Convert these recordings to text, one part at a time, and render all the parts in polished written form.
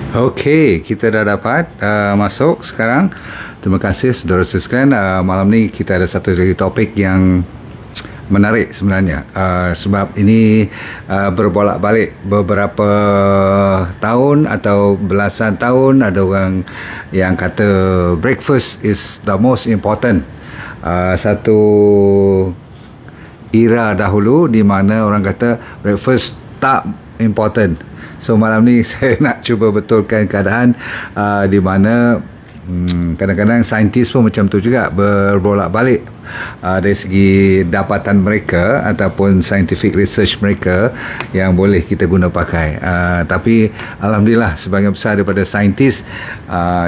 Okey, kita dah dapat masuk sekarang. Terima kasih saudara sekalian. Malam ni kita ada satu lagi topik yang menarik sebenarnya, sebab ini berbolak-balik beberapa tahun atau belasan tahun. Ada orang yang kata breakfast is the most important. Satu era dahulu di mana orang kata breakfast tak important. So malam ni saya nak cuba betulkan keadaan di mana kadang-kadang saintis pun macam tu juga, berbolak-balik dari segi dapatan mereka ataupun scientific research mereka yang boleh kita guna pakai. Tapi alhamdulillah sebahagian besar daripada saintis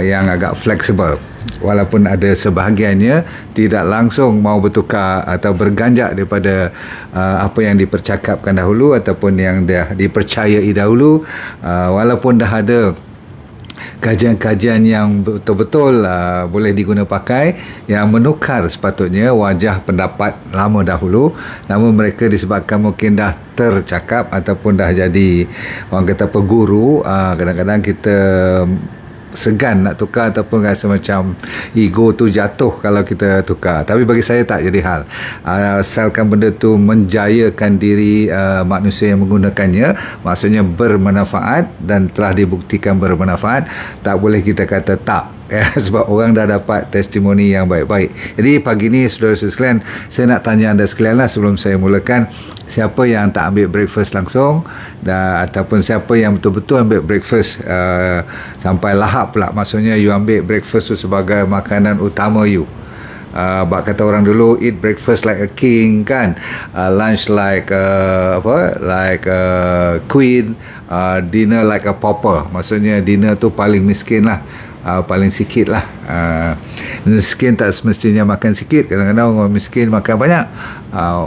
yang agak fleksibel, walaupun ada sebahagiannya tidak langsung mau bertukar atau berganjak daripada apa yang dipercakapkan dahulu ataupun yang dah dipercayai dahulu, walaupun dah ada kajian-kajian yang betul-betul boleh diguna pakai, yang menukar sepatutnya wajah pendapat lama dahulu, namun mereka disebabkan mungkin dah tercakap ataupun dah jadi orang kata peguru, kadang-kadang kita segan nak tukar ataupun rasa macam ego tu jatuh kalau kita tukar. Tapi bagi saya tak jadi hal, asalkan benda tu menjayakan diri manusia yang menggunakannya, maksudnya bermanfaat dan telah dibuktikan bermanfaat, tak boleh kita kata tak. Sebab orang dah dapat testimoni yang baik-baik. Jadi pagi ni saudara sekalian, saya nak tanya anda sekalian lah sebelum saya mulakan, siapa yang tak ambil breakfast langsung, ataupun siapa yang betul-betul ambil breakfast sampai lahap pula, maksudnya you ambil breakfast tu sebagai makanan utama you. Bak kata orang dulu, eat breakfast like a king kan, lunch like like a queen, dinner like a pauper, maksudnya dinner tu paling miskin lah, paling sikit lah. Miskin tak semestinya makan sikit, kadang-kadang orang miskin makan banyak,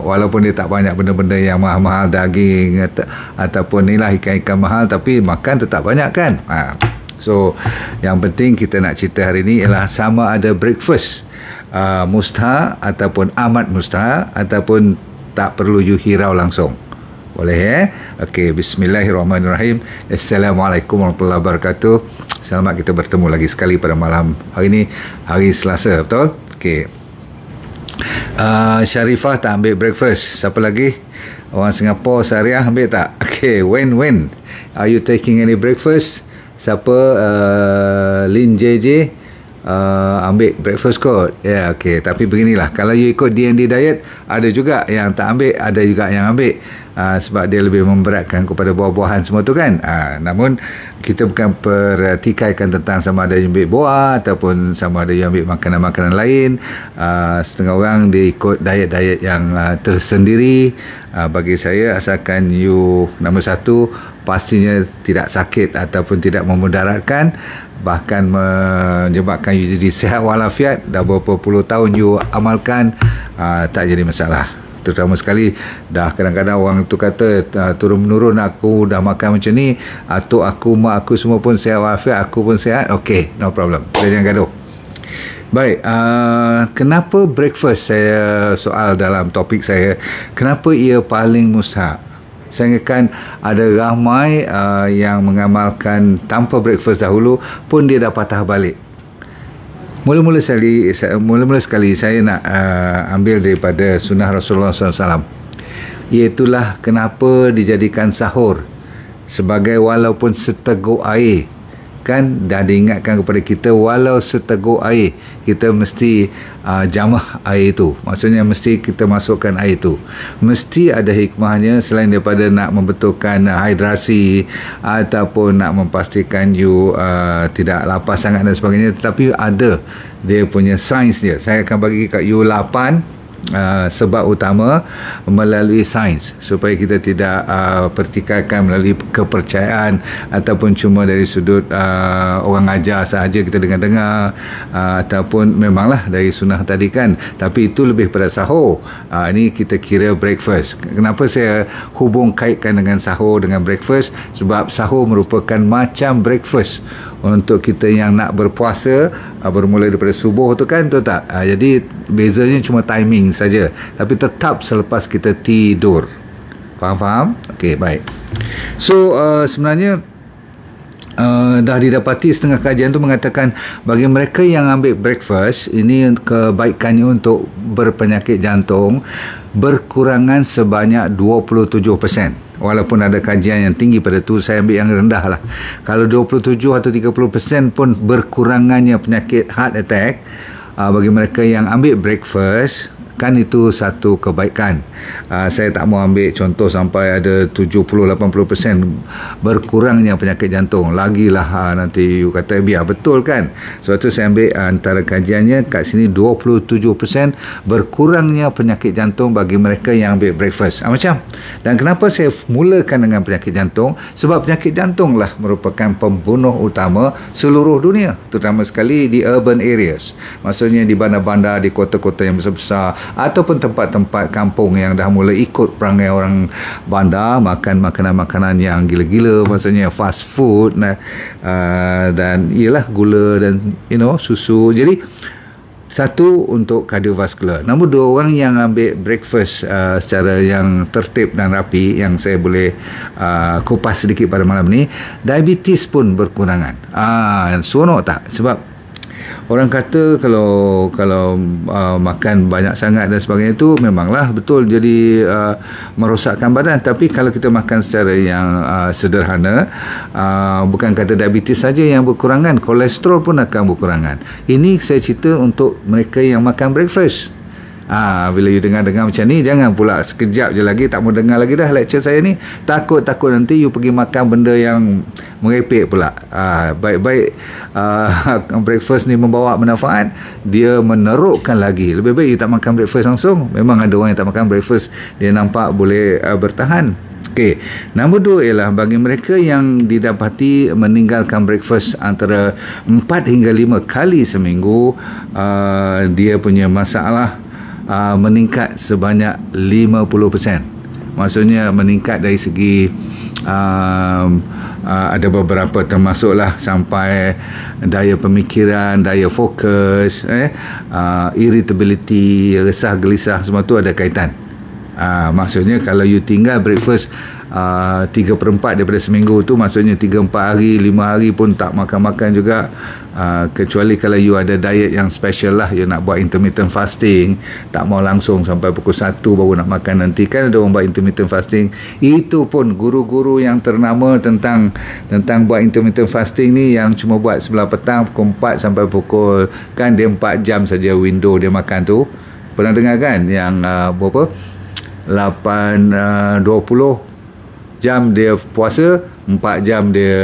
walaupun dia tak banyak benda-benda yang mahal-mahal, daging ataupun inilah ikan-ikan mahal, tapi makan tetap banyak kan. So yang penting kita nak cerita hari ni ialah sama ada breakfast mustahak ataupun amat mustahak ataupun tak perlu you hirau langsung. Boleh Okey, bismillahirrahmanirrahim. Assalamualaikum warahmatullahi wabarakatuh. Selamat kita bertemu lagi sekali pada malam hari ini, hari Selasa, betul? Okey. Sharifah tak ambil breakfast. Siapa lagi? Orang Singapura Syariah ambil tak? Okey, when are you taking any breakfast? Siapa? Lin JJ ambil breakfast kot. Ya, okey. Tapi beginilah, kalau you ikut D&D diet, ada juga yang tak ambil, ada juga yang ambil. Sebab dia lebih memberatkan kepada buah-buahan semua tu kan. Namun kita bukan pertikaikan tentang sama ada yang ambil buah ataupun sama ada yang ambil makanan-makanan lain. Setengah orang dia ikut diet-diet yang tersendiri. Bagi saya, asalkan you nombor satu pastinya tidak sakit ataupun tidak memudaratkan, bahkan menyebabkan you jadi sihat walafiat, dah berapa puluh tahun you amalkan, tak jadi masalah. Terutama sekali dah kadang-kadang orang tu kata turun-menurun aku dah makan macam ni, atuk aku, mak aku semua pun sihat walafiat, aku pun sihat. Okey, no problem, kita jangan gaduh. Baik, kenapa breakfast, saya soal dalam topik saya, kenapa ia paling mustahak? Saya kan ada ramai yang mengamalkan tanpa breakfast dahulu pun dia dah patah balik. Mula-mula sekali saya nak ambil daripada sunnah Rasulullah SAW. Iaitulah kenapa dijadikan sahur sebagai walaupun seteguk air. Kan dah diingatkan kepada kita, walau seteguk air kita mesti jamah air itu, maksudnya mesti kita masukkan air itu. Mesti ada hikmahnya selain daripada nak membetulkan hidrasi ataupun nak memastikan you tidak lapar sangat dan sebagainya, tetapi ada dia punya sains dia. Saya akan bagi kat you 8 sebab utama melalui sains, supaya kita tidak pertikaikan melalui kepercayaan ataupun cuma dari sudut orang ajar sahaja kita dengar-dengar, ataupun memanglah dari sunnah tadi kan, tapi itu lebih pada sahur. Ini kita kira breakfast. Kenapa saya hubung kaitkan dengan sahur dengan breakfast? Sebab sahur merupakan macam breakfast untuk kita yang nak berpuasa, bermula daripada subuh tu kan, betul tak? Jadi bezanya cuma timing saja, tapi tetap selepas kita tidur. Faham? Okey, baik. So sebenarnya dah didapati setengah kajian tu mengatakan bagi mereka yang ambil breakfast ini kebaikannya untuk berpenyakit jantung berkurangan sebanyak 27%. Walaupun ada kajian yang tinggi pada tu, saya ambil yang rendah lah. Kalau 27 atau 30% pun berkurangannya penyakit heart attack bagi mereka yang ambil breakfast, kan itu satu kebaikan. Saya tak mau ambil contoh sampai ada 70-80% berkurangnya penyakit jantung. Lagilah nanti you kata biar betul kan. Sebab tu saya ambil antara kajiannya kat sini 27% berkurangnya penyakit jantung bagi mereka yang ambil breakfast. Macam. Dan kenapa saya mulakan dengan penyakit jantung? Sebab penyakit jantung lah merupakan pembunuh utama seluruh dunia, terutama sekali di urban areas. Maksudnya di bandar-bandar, di kota-kota yang besar-besar, ataupun tempat-tempat kampung yang dah mula ikut perangai orang bandar, makan makanan-makanan yang gila-gila, maksudnya fast food dan ialah gula dan susu. Jadi satu untuk kardiovaskular. Nombor dua, orang yang ambil breakfast secara yang tertib dan rapi, yang saya boleh kupas sedikit pada malam ni, diabetes pun berkurangan. Seronok tak? Sebab orang kata kalau makan banyak sangat dan sebagainya itu memanglah betul jadi merosakkan badan. Tapi kalau kita makan secara yang sederhana, bukan kata diabetes saja yang berkurangan, kolesterol pun akan berkurangan. Ini saya cerita untuk mereka yang makan breakfast. Bila you dengar-dengar macam ni, jangan pula sekejap je lagi tak mau dengar lagi dah lecture saya ni. Takut nanti you pergi makan benda yang merepek pula. Baik-baik breakfast ni membawa manfaat, dia menerukkan lagi. Lebih baik you tak makan breakfast langsung. Memang ada orang yang tak makan breakfast, dia nampak boleh bertahan. Okey. Nombor dua ialah bagi mereka yang didapati meninggalkan breakfast antara 4 hingga 5 kali seminggu, dia punya masalah meningkat sebanyak 50%. Maksudnya meningkat dari segi ada beberapa, termasuklah sampai daya pemikiran, daya fokus, irritability, resah gelisah, semua tu ada kaitan. Maksudnya kalau you tinggal breakfast 3/4 daripada seminggu tu, maksudnya 3-4 hari, 5 hari pun tak makan-makan juga. Kecuali kalau you ada diet yang special lah, you nak buat intermittent fasting, tak mau langsung sampai pukul 1 baru nak makan. Nanti kan ada orang buat intermittent fasting, itu pun guru-guru yang ternama tentang buat intermittent fasting ni, yang cuma buat sebelah petang pukul 4 sampai pukul, kan dia 4 jam saja window dia makan tu. Pernah dengar kan yang berapa 20 jam dia puasa, 4 jam dia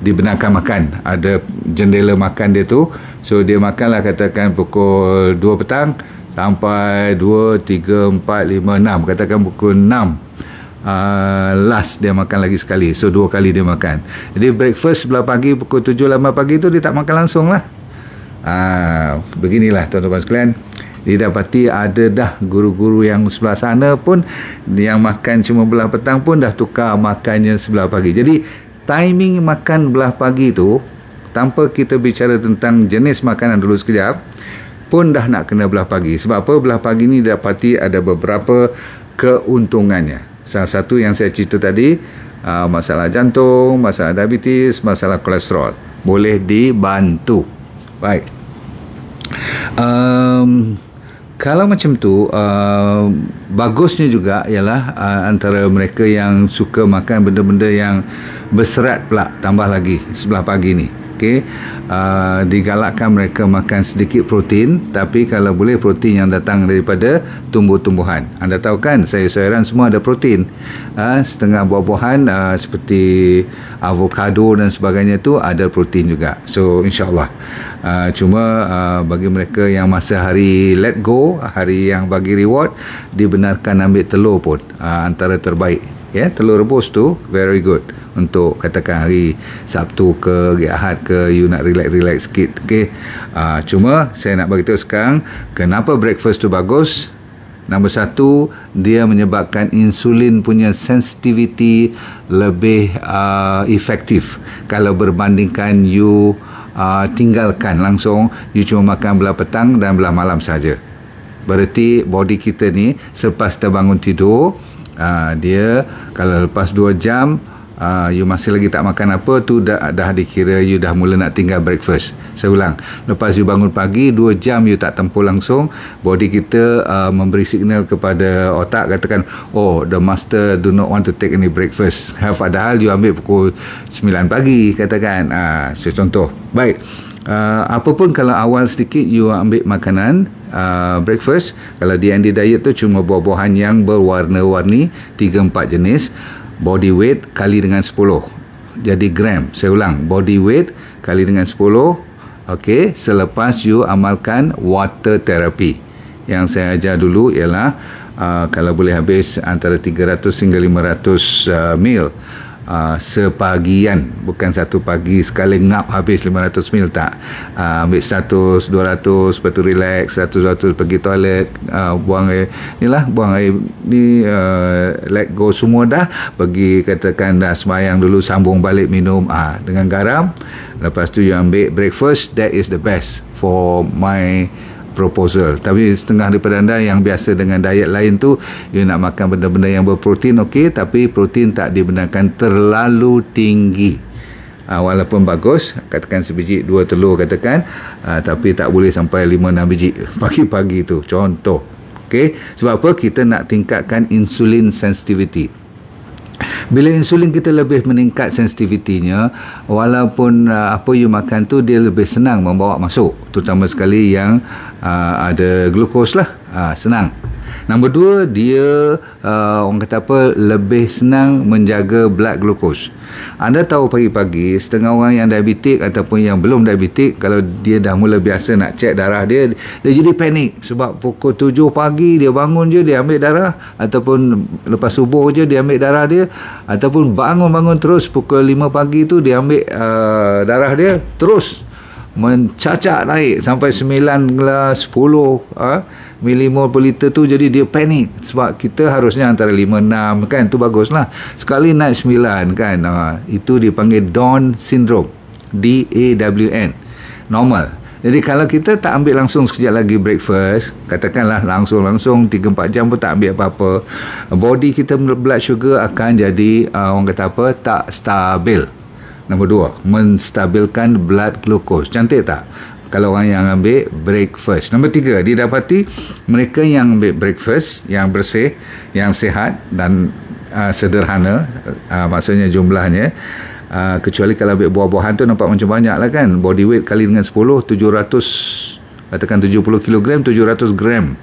dibenarkan makan, ada jendela makan dia tu. So dia makanlah katakan pukul 2 petang sampai 2, 3, 4, 5, 6, katakan pukul 6 last dia makan lagi sekali. So 2 kali dia makan. Jadi breakfast sebelah pagi pukul 7, 8 pagi tu dia tak makan langsung lah. Beginilah tuan-tuan sekalian, didapati ada dah guru-guru yang sebelah sana pun yang makan cuma belah petang pun dah tukar makannya sebelah pagi. Jadi timing makan belah pagi tu, tanpa kita bicara tentang jenis makanan dulu sekejap, pun dah nak kena belah pagi. Sebab apa? Belah pagi ni dapati ada beberapa keuntungannya. Salah satu yang saya cerita tadi, masalah jantung, masalah diabetes, masalah kolesterol, boleh dibantu. Baik. Kalau macam tu, bagusnya juga ialah antara mereka yang suka makan benda-benda yang berserat pula, tambah lagi sebelah pagi ni. Okey, digalakkan mereka makan sedikit protein, tapi kalau boleh protein yang datang daripada tumbuh-tumbuhan. Anda tahu kan, sayur-sayuran semua ada protein. Setengah buah-buahan seperti avocado dan sebagainya tu ada protein juga. So insyaAllah. Cuma bagi mereka yang masa hari let go, hari yang bagi reward, dibenarkan ambil telur pun antara terbaik. Telur rebus tu very good untuk katakan hari Sabtu ke hari Ahad ke, you nak relax sikit. Cuma saya nak beritahu sekarang kenapa breakfast tu bagus. Nombor satu, dia menyebabkan insulin punya sensitivity lebih efektif kalau berbandingkan you tinggalkan langsung, you cuma makan belah petang dan belah malam saja. Berarti body kita ni selepas terbangun tidur, dia kalau lepas 2 jam you masih lagi tak makan apa tu, dah dikira you dah mula nak tinggal breakfast. Saya ulang, lepas you bangun pagi 2 jam you tak tempuh langsung, body kita memberi signal kepada otak, katakan, oh, the master do not want to take any breakfast. Padahal you ambil pukul 9 pagi katakan. Contoh. Baik, apapun kalau awal sedikit you ambil makanan breakfast, kalau D&D diet tu cuma buah-buahan yang berwarna-warni 3-4 jenis, body weight kali dengan 10 jadi gram. Saya ulang, body weight kali dengan 10. Okey, selepas you amalkan water therapy. Yang saya ajar dulu ialah kalau boleh habis antara 300 hingga 500 mil sepagian, bukan satu pagi sekali ngap habis 500 mil, tak. Ambil 100, 200, lepas tu relax, 100, 200 pergi toilet, buang air inilah, buang air ni, let go semua dah, pergi katakan dah sembahyang dulu, sambung balik minum dengan garam, lepas tu you ambil breakfast. That is the best for my proposal. Tapi setengah daripada anda yang biasa dengan diet lain tu, you nak makan benda-benda yang berprotein, okey, tapi protein tak dibenarkan terlalu tinggi. Walaupun bagus, katakan sebiji 2 telur katakan, tapi tak boleh sampai 5-6 biji pagi-pagi tu, contoh. Okey, sebab apa? Kita nak tingkatkan insulin sensitivity. Bila insulin kita lebih meningkat sensitivitinya, walaupun apa you makan tu dia lebih senang membawa masuk, terutama sekali yang ada glukos lah, senang. Nombor 2, dia orang kata apa, lebih senang menjaga blood glucose. Anda tahu pagi-pagi setengah orang yang diabetik ataupun yang belum diabetik, kalau dia dah mula biasa nak cek darah dia jadi panik. Sebab pukul 7 pagi dia bangun je, dia ambil darah, ataupun lepas subuh je dia ambil darah dia, ataupun bangun-bangun terus pukul 5 pagi tu dia ambil darah dia, terus mencacak naik sampai 9 gelas 10 milimol per liter tu. Jadi dia panik, sebab kita harusnya antara 5-6 kan, tu baguslah, sekali naik 9 kan. Itu dipanggil Down syndrome, DAWN, normal. Jadi kalau kita tak ambil langsung sekejap lagi breakfast, katakanlah langsung 3-4 jam pun tak ambil apa-apa, body kita blood sugar akan jadi orang kata apa, tak stabil. Nombor 2, menstabilkan blood glucose. Cantik tak kalau orang yang ambil breakfast? Nombor 3, didapati mereka yang ambil breakfast yang bersih, yang sihat dan sederhana, maksudnya jumlahnya, kecuali kalau ambil buah-buahan tu nampak macam banyak lah kan, body weight kali dengan 10, 700, katakan 70 kg, 700 gram.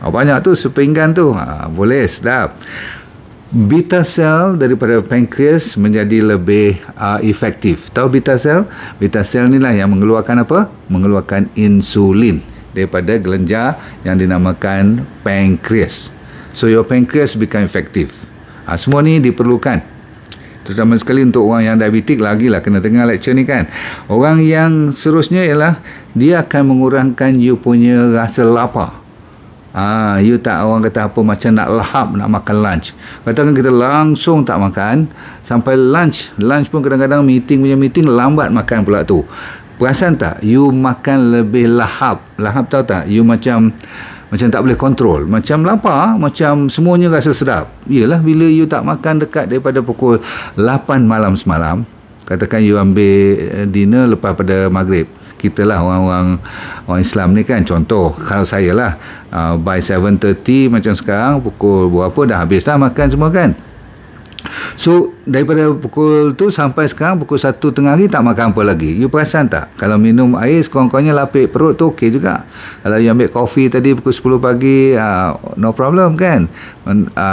Banyak tu, sepinggan tu. Boleh, sedap. Beta cell daripada pankreas menjadi lebih efektif. Tahu beta cell? Beta cell ni lah yang mengeluarkan apa? Mengeluarkan insulin daripada kelenjar yang dinamakan pankreas. So your pancreas become effective. Semua ni diperlukan, terutama sekali untuk orang yang diabetik. Lagilah kena dengar lecture ni kan. Orang yang seterusnya ialah dia akan mengurangkan you punya rasa lapar. You tak, orang kata apa, macam nak lahap nak makan lunch. Katakan kita langsung tak makan sampai lunch pun kadang-kadang meeting lambat makan pula tu. Perasan tak? You makan lebih lahap. Lahap tahu tak? You macam tak boleh kontrol, macam lapar, macam semuanya rasa sedap. Yelah, bila you tak makan dekat daripada pukul 8 malam semalam, katakan you ambil dinner lepas pada maghrib. Kita lah orang Islam ni kan, contoh kalau saya lah, by 7:30 macam sekarang, pukul berapa dah habis dah makan semua kan. So daripada pukul tu sampai sekarang pukul 1 tengah hari tak makan apa lagi. You perasan tak? Kalau minum air sekurang-kurangnya lapik perut tu okey juga. Kalau you ambil kopi tadi pukul 10 pagi, no problem kan.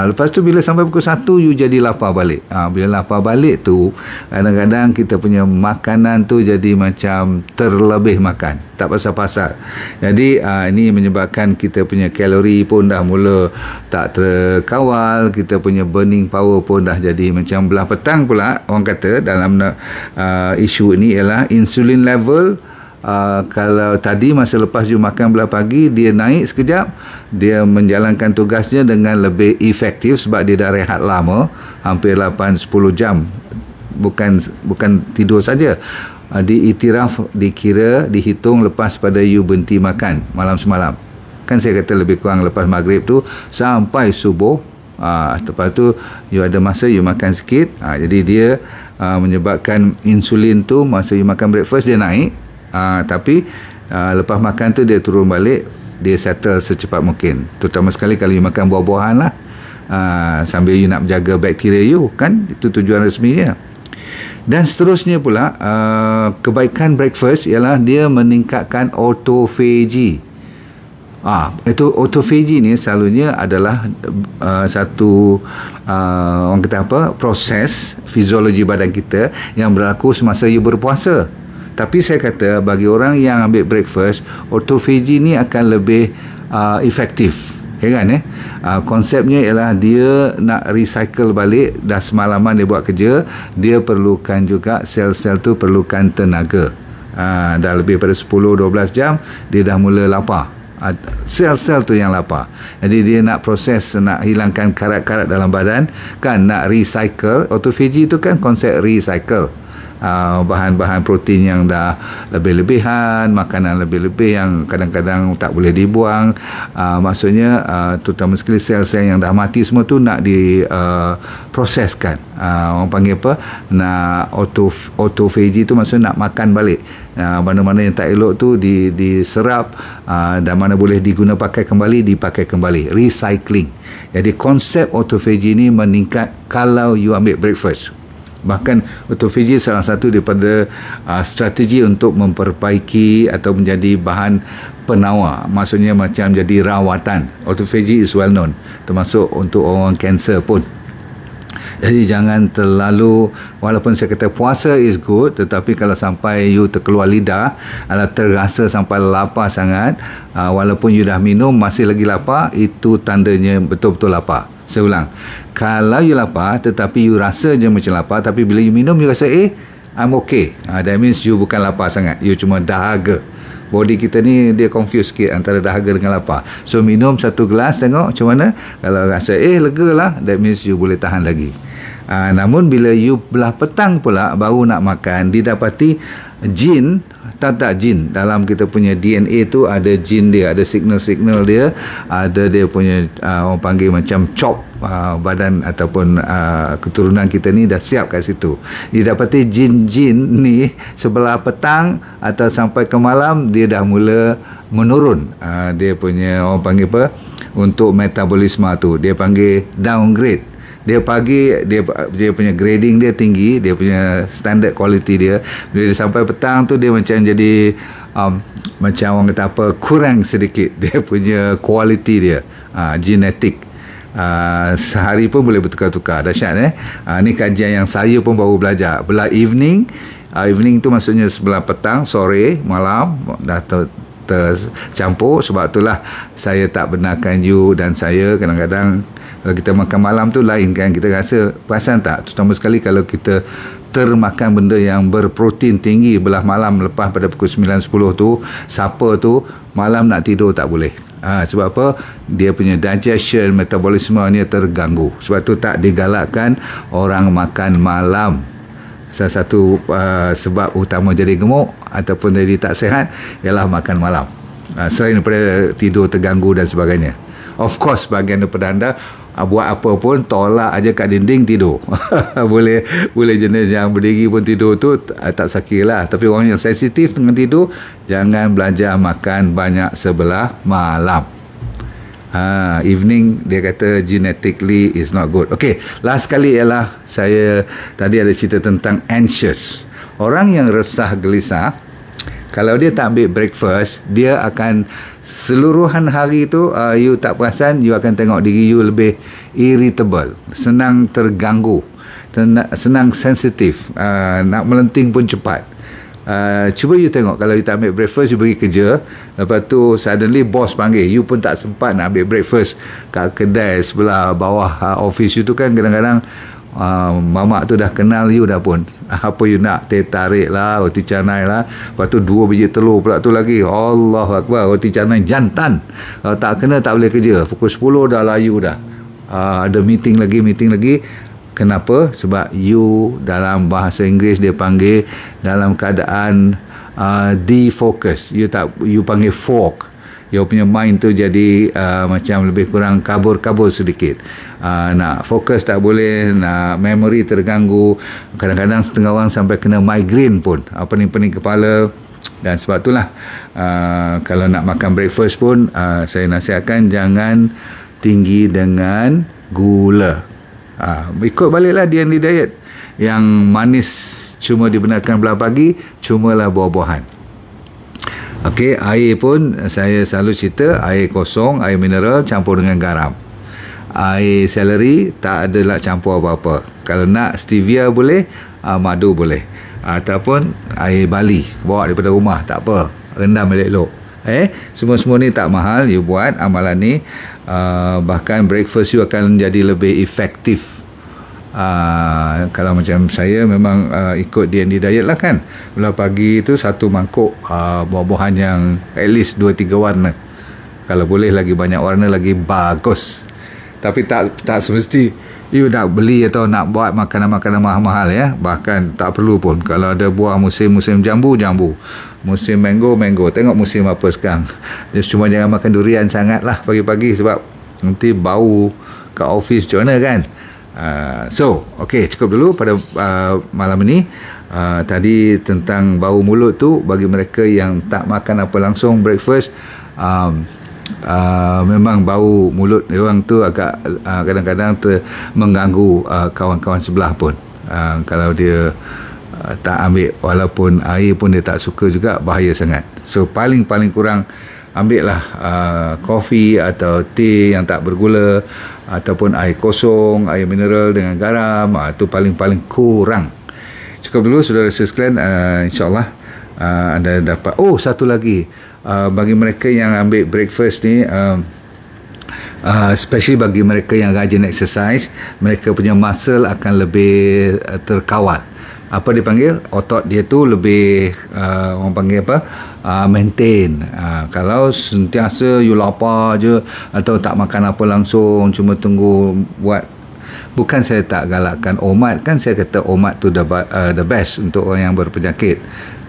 Lepas tu bila sampai pukul 1 you jadi lapar balik. Bila lapar balik tu, kadang-kadang kita punya makanan tu jadi macam terlebih makan, tak pasal-pasal. Jadi ini menyebabkan kita punya kalori pun dah mula tak terkawal, kita punya burning power pun dah jadi macam belah petang pula. Orang kata dalam isu ini ialah insulin level. Kalau tadi masa lepas you makan belah pagi dia naik sekejap, dia menjalankan tugasnya dengan lebih efektif sebab dia dah rehat lama, hampir 8-10 jam, bukan tidur saja. Diiktiraf, dikira, dihitung lepas pada you berhenti makan malam semalam. Kan saya kata lebih kurang lepas maghrib tu sampai subuh Lepas tu you ada masa you makan sikit, jadi dia menyebabkan insulin tu masa you makan breakfast dia naik, tapi lepas makan tu dia turun balik, dia settle secepat mungkin. Terutama sekali kalau you makan buah-buahan lah, sambil you nak menjaga bakteria you, kan itu tujuan resminya. Dan seterusnya pula, kebaikan breakfast ialah dia meningkatkan autophagy. Itu autophagy ni selalunya adalah satu orang kata apa, proses fiziologi badan kita yang berlaku semasa you berpuasa. Tapi saya kata bagi orang yang ambil breakfast, autophagy ni akan lebih efektif. Heran konsepnya ialah dia nak recycle balik, dah semalaman dia buat kerja, dia perlukan juga sel-sel tu perlukan tenaga. Dah lebih pada 10-12 jam dia dah mula lapar. Sel-sel tu yang lapar. Jadi dia nak proses, nak hilangkan karat-karat dalam badan, kan, nak recycle. Autophagy tu kan konsep recycle. Bahan-bahan protein yang dah lebih-lebihan, makanan lebih-lebih yang kadang-kadang tak boleh dibuang, maksudnya terutama sekali sel-sel yang dah mati semua tu nak diproseskan. Orang panggil apa, nak autophagy tu maksudnya nak makan balik. Mana-mana yang tak elok tu diserap, dan mana boleh diguna pakai kembali, dipakai kembali, recycling. Jadi konsep autophagy ni meningkat kalau you ambil breakfast. Bahkan autophagy salah satu daripada strategi untuk memperbaiki atau menjadi bahan penawar, maksudnya macam jadi rawatan. Autophagy is well known, termasuk untuk orang kanser pun. Jadi jangan terlalu, walaupun saya kata puasa is good, tetapi kalau sampai you terkeluar lidah, atau terasa sampai lapar sangat, walaupun you dah minum masih lagi lapar, itu tandanya betul-betul lapar. Saya ulang, kalau you lapar tetapi you rasa je macam lapar, tapi bila you minum you rasa I'm okay, that means you bukan lapar sangat, you cuma dahaga. Body kita ni dia confuse sikit antara dahaga dengan lapar. So minum satu gelas, tengok macam mana. Kalau rasa lega lah, that means you boleh tahan lagi. Namun bila you belah petang pula baru nak makan, didapati jin, tak jin, dalam kita punya DNA tu ada jin dia, ada signal-signal dia, ada dia punya orang panggil macam chop, badan ataupun keturunan kita ni dah siap kat situ. Didapati jin-jin ni sebelah petang atau sampai ke malam dia dah mula menurun, dia punya orang panggil apa, untuk metabolisme tu dia panggil downgrade. Dia pagi dia punya grading dia tinggi, dia punya standard quality dia. Bila dia sampai petang tu dia macam jadi macam orang kata apa, kurang sedikit dia punya quality dia, genetik. Sehari pun boleh bertukar-tukar. Dahsyat ni kajian yang saya pun baru belajar. Belah evening tu maksudnya sebelah petang, sore, malam dah tercampur. Sebab itulah saya tak benarkan you dan saya kadang-kadang kalau kita makan malam tu lain kan, kita rasa, perasan tak, terutama sekali kalau kita termakan benda yang berprotein tinggi belah malam lepas pada pukul 9-10 tu, siapa tu malam nak tidur tak boleh. Sebab apa? Dia punya digestion, metabolisme ni terganggu. Sebab tu tak digalakkan orang makan malam. Salah satu sebab utama jadi gemuk ataupun jadi tak sihat ialah makan malam, selain daripada tidur terganggu dan sebagainya. Of course bahagian daripada anda buat apa pun, tolak aja kat dinding tidur. boleh jenis yang berdiri pun tidur tu tak sakit lah. Tapi orang yang sensitif dengan tidur, jangan belajar makan banyak sebelah malam. Evening dia kata genetically is not good. Okay, last kali ialah saya tadi ada cerita tentang anxious. Orang yang resah gelisah, kalau dia tak ambil breakfast, dia akan seluruhan hari tu you tak perasan, you akan tengok diri you lebih irritable, senang terganggu, senang sensitif, nak melenting pun cepat. Cuba you tengok, kalau you tak ambil breakfast, you pergi kerja, lepas tu suddenly bos panggil, you pun tak sempat nak ambil breakfast kat kedai sebelah bawah office you tu kan, kadang-kadang mamak tu dah kenal you dah pun, apa you nak, teh tarik lah, roti canai lah, lepas tu 2 biji telur pula tu lagi, Allah Akbar, roti canai jantan. Kalau tak kena tak boleh kerja, pukul 10 dah layu dah, ada meeting lagi. Kenapa? Sebab you dalam bahasa Inggeris dia panggil dalam keadaan defocus, you panggil fog. you punya mind tu jadi macam lebih kurang kabur-kabur sedikit. Nak fokus tak boleh, nak memory terganggu, kadang-kadang setengah orang sampai kena migraine pun, pening-pening kepala. Dan sebab itulah kalau nak makan breakfast pun saya nasihatkan jangan tinggi dengan gula. Ikut baliklah D&D diet. Yang manis cuma dibenarkan belah pagi, cumalah buah-buahan. Okey, air pun saya selalu cerita, air kosong, air mineral campur dengan garam. Air seleri tak adalah campur apa-apa. Kalau nak stevia boleh, madu boleh. Ataupun air Bali bawa daripada rumah, tak apa, rendam elok-elok. Semua-semua ni tak mahal, you buat amalan ni, bahkan breakfast you akan jadi lebih efektif. Kalau macam saya memang ikut D&D diet lah kan. Belah pagi tu satu mangkuk buah-buahan yang at least 2-3 warna. Kalau boleh lagi banyak warna lagi bagus. Tapi tak semesti you nak beli atau nak buat makanan-makanan mahal-mahal ya. Bahkan tak perlu pun. Kalau ada buah musim jambu, musim mango. Tengok musim apa sekarang. Just cuma jangan makan durian sangat lah pagi-pagi, sebab nanti bau kat office macam mana kan. Okay, cukup dulu pada malam ini. Tadi tentang bau mulut tu, bagi mereka yang tak makan apa langsung breakfast, memang bau mulut orang tu agak kadang-kadang mengganggu kawan-kawan sebelah pun. Kalau dia tak ambil, walaupun air pun dia tak suka juga, bahaya sangat. So paling kurang ambillah kopi atau teh yang tak bergula, ataupun air kosong, air mineral dengan garam. Itu paling kurang. Cukup dulu saudara-saudara sekalian. InsyaAllah anda dapat. Satu lagi, bagi mereka yang ambil breakfast ni, especially bagi mereka yang rajin exercise, mereka punya muscle akan lebih terkawal. Apa dipanggil, otot dia tu lebih orang panggil apa, maintain. Kalau sentiasa you lapar je atau tak makan apa langsung, cuma tunggu buat, bukan saya tak galakkan OMAD, kan saya kata OMAD tu the best untuk orang yang berpenyakit.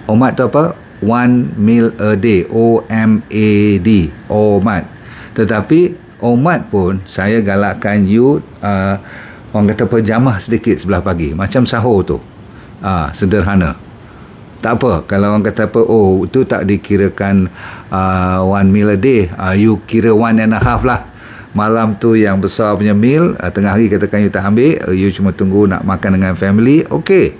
OMAD tu apa? One meal a day, OMAD, OMAD. Tetapi OMAD pun saya galakkan you orang kata pejamah sedikit sebelah pagi, macam sahur tu. Sederhana. Tak apa kalau orang kata apa, itu tak dikirakan one meal a day, you kira 1.5 lah. Malam tu yang besar punya meal, tengah hari katakan you tak ambil, you cuma tunggu nak makan dengan family, okey.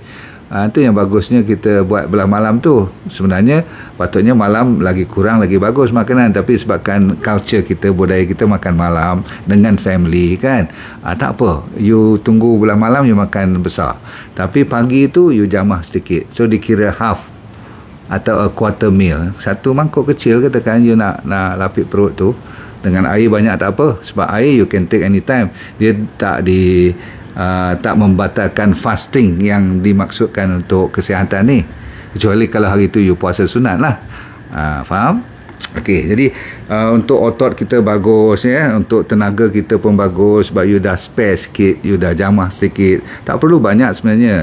Itu yang bagusnya kita buat belah malam tu. Sebenarnya patutnya malam lagi kurang lagi bagus makanan, tapi sebabkan culture kita, budaya kita makan malam dengan family kan, tak apa, you tunggu belah malam you makan besar, tapi pagi tu you jamah sedikit. So dikira half atau a quarter meal. Satu mangkuk kecil katakan you nak lapik perut tu dengan air banyak, tak apa, sebab air you can take anytime. Dia tak membatalkan fasting yang dimaksudkan untuk kesihatan ni, kecuali kalau hari tu you puasa sunat lah. Faham? Okey, jadi untuk otot kita bagus ya, untuk tenaga kita pun bagus, sebab you dah spare sikit, you dah jamah sedikit, tak perlu banyak sebenarnya.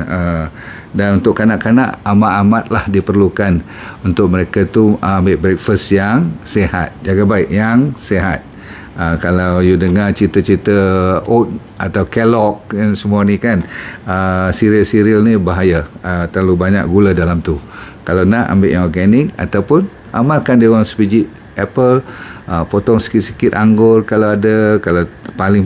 Dan untuk kanak-kanak amat-amat lah diperlukan untuk mereka tu ambil breakfast yang sihat, jaga baik yang sihat. Kalau you dengar cerita-cerita oat atau Kellogg semua ni kan, cereal ni bahaya, terlalu banyak gula dalam tu. Kalau nak ambil yang organik, ataupun amalkan dia orang sebiji apple, potong sikit-sikit anggur kalau ada, kalau paling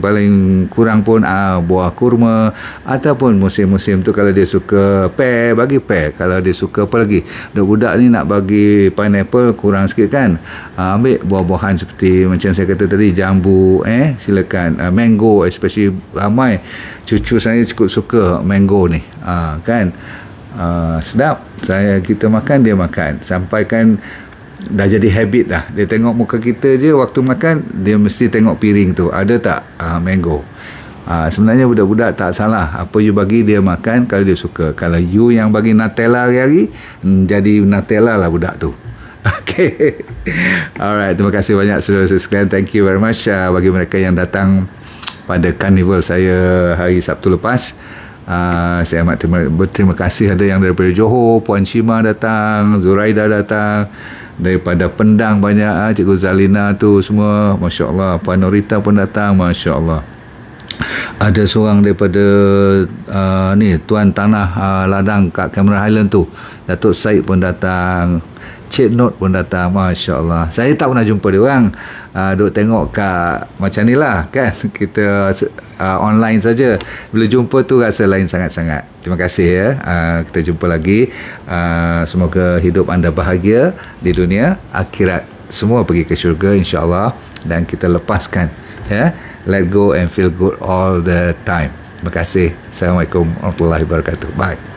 kurang pun buah kurma, ataupun musim-musim tu kalau dia suka pear, bagi pear. Kalau dia suka apa lagi, budak-budak ni nak bagi pineapple kurang sikit kan, ambil buah-buahan seperti macam saya kata tadi, jambu, silakan, mango, especially ramai cucu saya cukup suka mango ni, kan, sedap. Kita makan, dia makan, sampai kan dah jadi habit dah. Dia tengok muka kita je waktu makan, dia mesti tengok piring tu ada tak mango. Sebenarnya budak-budak tak salah, apa you bagi dia makan kalau dia suka. Kalau you yang bagi Nutella hari-hari, jadi Nutella lah budak tu. Okay. Alright, terima kasih banyak saudara-saudara sekalian. Thank you very much bagi mereka yang datang pada carnival saya hari Sabtu lepas. Saya amat berterima kasih ada yang daripada Johor, Puan Shima datang, Zuraida datang, daripada Pendang banyak, Cikgu Zalina tu semua, Masya Allah. Puan Norita pun datang, Masya Allah. Ada seorang daripada ni Tuan Tanah Ladang kat Cameron Highland tu, Datuk Said pun datang, Cik Not pun datang, Masya Allah. Saya tak pernah jumpa dia orang, duk tengok kat macam ni lah kan, kita online saja. Bila jumpa tu rasa lain sangat-sangat. Terima kasih ya. Kita jumpa lagi. Semoga hidup anda bahagia di dunia, akhirat semua pergi ke syurga insya-Allah, dan kita lepaskan ya, let go and feel good all the time. Terima kasih. Assalamualaikum warahmatullahi wabarakatuh. Bye.